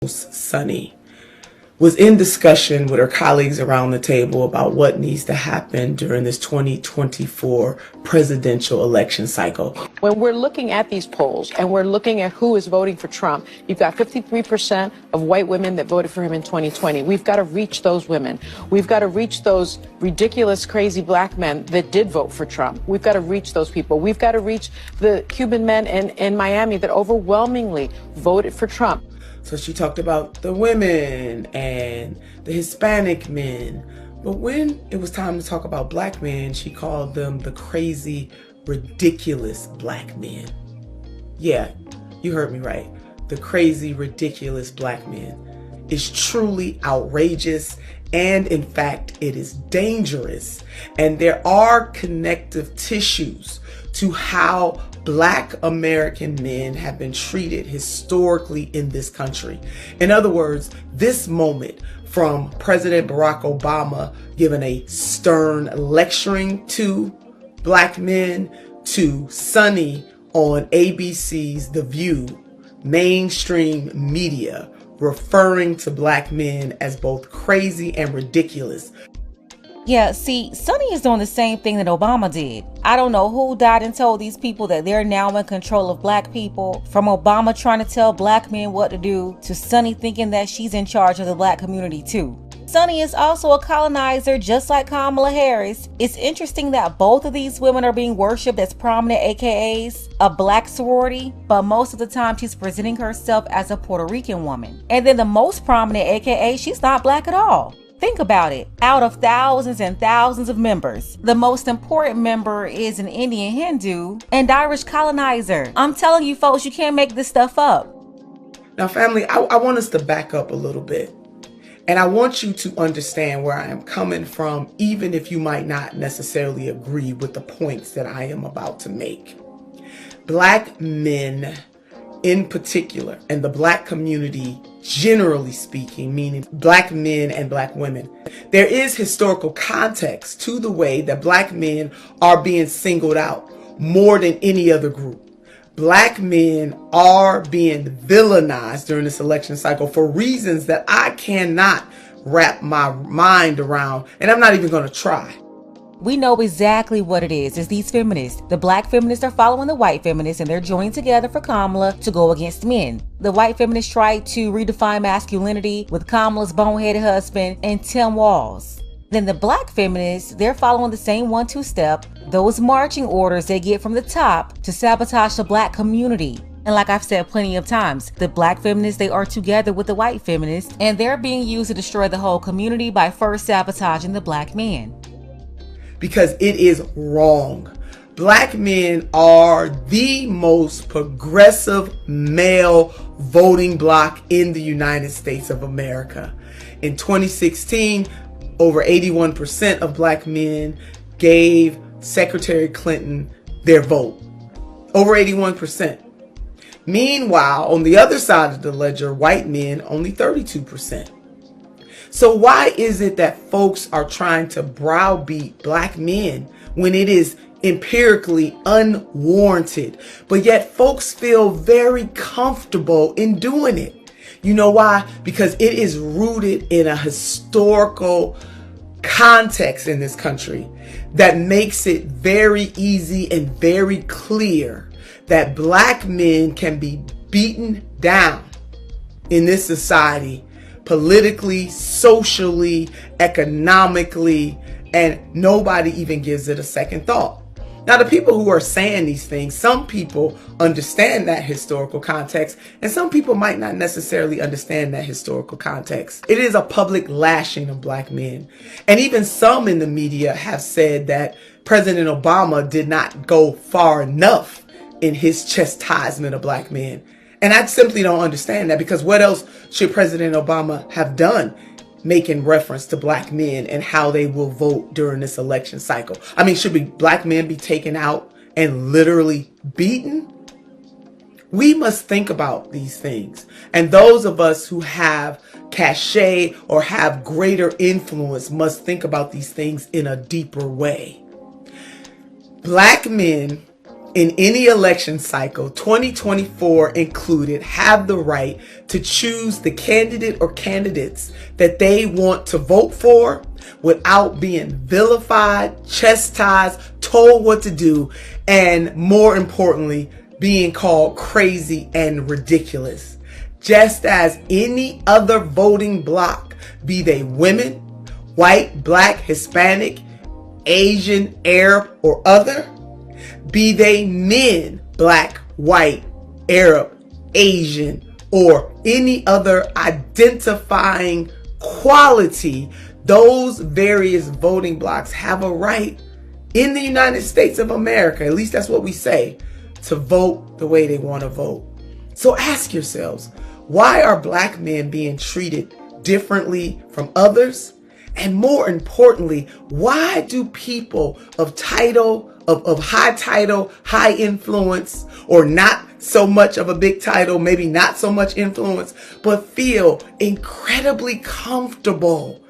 host, Sunny, was in discussion with her colleagues around the table about what needs to happen during this 2024 presidential election cycle. When we're looking at these polls and we're looking at who is voting for Trump, you've got 53% of white women that voted for him in 2020. We've got to reach those women. We've got to reach those ridiculous, crazy black men that did vote for Trump. We've got to reach those people. We've got to reach the Cuban men in Miami that overwhelmingly voted for Trump. So she talked about the women and the Hispanic men. But when it was time to talk about black men, she called them the crazy, ridiculous black men. Yeah, you heard me right. The crazy, ridiculous black men is truly outrageous. And in fact, it is dangerous. And there are connective tissues to how Black American men have been treated historically in this country. In other words, this moment from President Barack Obama giving a stern lecturing to black men to Sunny on ABC's The View, mainstream media, referring to black men as both crazy and ridiculous. Yeah, see, Sunny is doing the same thing that Obama did. I don't know who died and told these people that they're now in control of black people. From Obama trying to tell black men what to do, to Sunny thinking that she's in charge of the black community too. Sunny is also a colonizer, just like Kamala Harris. It's interesting that both of these women are being worshipped as prominent AKAs, a black sorority, but most of the time she's presenting herself as a Puerto Rican woman. And then the most prominent AKA, she's not black at all. Think about it. Out of thousands and thousands of members, the most important member is an Indian Hindu and Irish colonizer. I'm telling you folks, you can't make this stuff up. Now, family, I want us to back up a little bit. And I want you to understand where I am coming from, even if you might not necessarily agree with the points that I am about to make. Black men in particular, and the black community generally speaking, meaning black men and black women, there is historical context to the way that black men are being singled out more than any other group. Black men are being villainized during this election cycle for reasons that I cannot wrap my mind around, and I'm not even going to try. We know exactly what it is. It's these feminists. The black feminists are following the white feminists, and they're joining together for Kamala to go against men. The white feminists tried to redefine masculinity with Kamala's boneheaded husband and Tim Walz. Then the black feminists, they're following the same 1-2 step, those marching orders they get from the top to sabotage the black community. And like I've said plenty of times, the black feminists, they are together with the white feminists, and they're being used to destroy the whole community by first sabotaging the black man. Because it is wrong. Black men are the most progressive male voting bloc in the United States of America. In 2016, over 81% of black men gave Secretary Clinton their vote. Over 81%. Meanwhile, on the other side of the ledger, white men, only 32%. So why is it that folks are trying to browbeat black men when it is empirically unwarranted, but yet folks feel very comfortable in doing it? You know why? Because it is rooted in a historical context in this country that makes it very easy and very clear that black men can be beaten down in this society politically, socially, economically, and nobody even gives it a second thought. Now, the people who are saying these things, some people understand that historical context, and some people might not necessarily understand that historical context. It is a public lashing of black men. And even some in the media have said that President Obama did not go far enough in his chastisement of black men. And I simply don't understand that, because what else should President Obama have done making reference to black men and how they will vote during this election cycle? I mean, should black men be taken out and literally beaten? We must think about these things. And those of us who have cachet or have greater influence must think about these things in a deeper way. Black men in any election cycle, 2024 included, have the right to choose the candidate or candidates that they want to vote for without being vilified, chastised, told what to do, and more importantly, being called crazy and ridiculous. Just as any other voting bloc, be they women, white, black, Hispanic, Asian, Arab, or other, be they men, black, white, Arab, Asian, or any other identifying quality, those various voting blocks have a right in the United States of America, at least that's what we say, to vote the way they want to vote. So ask yourselves, why are black men being treated differently from others? And more importantly, why do people of title, of high title, high influence, or not so much of a big title, maybe not so much influence, but feel incredibly comfortable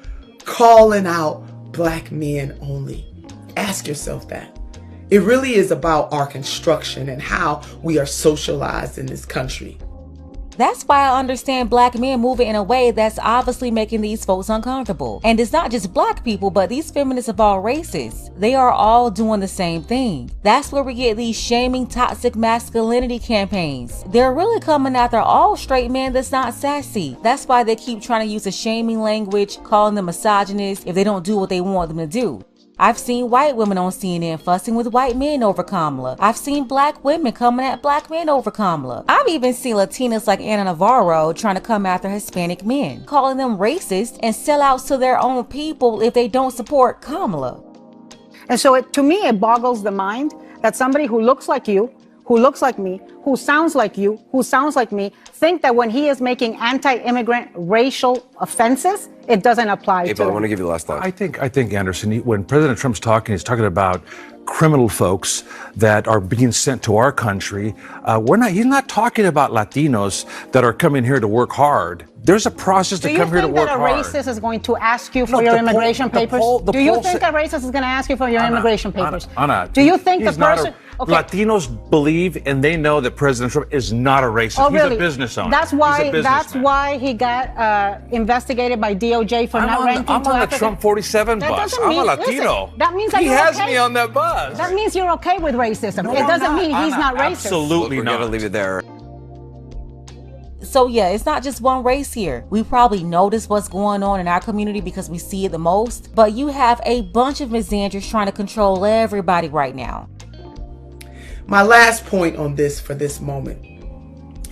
calling out black men only? Ask yourself that. It really is about our construction and how we are socialized in this country. That's why I understand black men moving in a way that's obviously making these folks uncomfortable. And it's not just black people, but these feminists of all races. They are all doing the same thing. That's where we get these shaming toxic masculinity campaigns. They're really coming after all straight men that's not sassy. That's why they keep trying to use a shaming language, calling them misogynists if they don't do what they want them to do. I've seen white women on CNN fussing with white men over Kamala. I've seen black women coming at black men over Kamala. I've even seen Latinas like Ana Navarro trying to come after Hispanic men, calling them racist and sellouts to their own people if they don't support Kamala. And so to me, it boggles the mind that somebody who looks like you, who looks like me, who sounds like you, who sounds like me, think that when he is making anti-immigrant racial offenses, it doesn't apply to But I him. want to give you the last thought. I think Anderson, when President Trump's talking, he's talking about criminal folks that are being sent to our country. He's not talking about Latinos that are coming here to work hard. There's a process to come here to work hard. Do you think that a racist is going to ask you for No, your the poll- immigration the papers? poll- the Do you poll think sa- a racist is going to ask you for your immigration papers? Anna, Do you think the he's not person... Okay. Latinos believe and they know that President Trump is not a racist. Oh, He's really? a business owner. That's He's a why. businessman. That's why he got investigated by DOJ for not ranking I'm to on the African. Trump 47 That bus. doesn't I'm mean- a Latino. listen, that means that he you're has okay. me on that bus. That means you're okay with racism. No, It I'm doesn't not. mean he's Anna, not racist. Absolutely We're not. going to leave it there. So yeah, it's not just one race here. We probably notice what's going on in our community because we see it the most, but you have a bunch of misanders trying to control everybody right now. My last point on this for this moment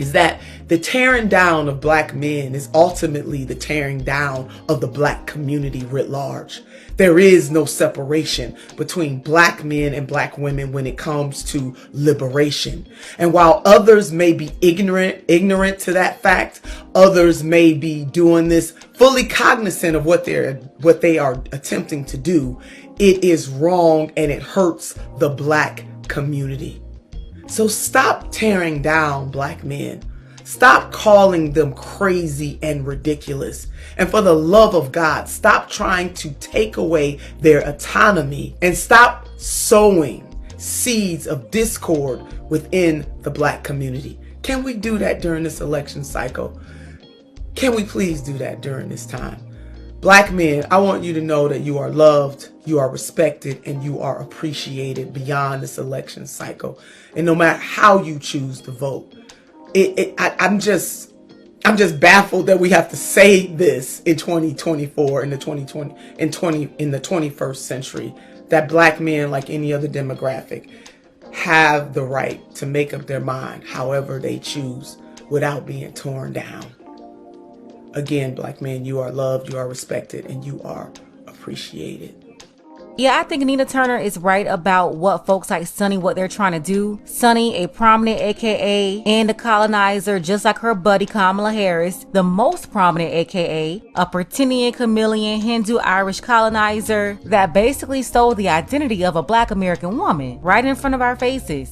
is that the tearing down of black men is ultimately the tearing down of the black community writ large. There is no separation between black men and black women when it comes to liberation. And while others may be ignorant to that fact, others may be doing this fully cognizant of what they are attempting to do, it is wrong and it hurts the black community. So stop tearing down black men. Stop calling them crazy and ridiculous. And for the love of God, stop trying to take away their autonomy and stop sowing seeds of discord within the black community. Can we do that during this election cycle? Can we please do that during this time? Black men, I want you to know that you are loved, you are respected, and you are appreciated beyond this election cycle. And no matter how you choose to vote, I'm just baffled that we have to say this in 2024, in the 21st century, that black men, like any other demographic, have the right to make up their mind however they choose without being torn down. Again, black men, you are loved, you are respected, and you are appreciated. Yeah, I think Nina Turner is right about what folks like Sunny, what they're trying to do. Sunny, a prominent AKA and a colonizer, just like her buddy Kamala Harris, the most prominent AKA, a pretending chameleon Hindu-Irish colonizer that basically stole the identity of a black American woman right in front of our faces.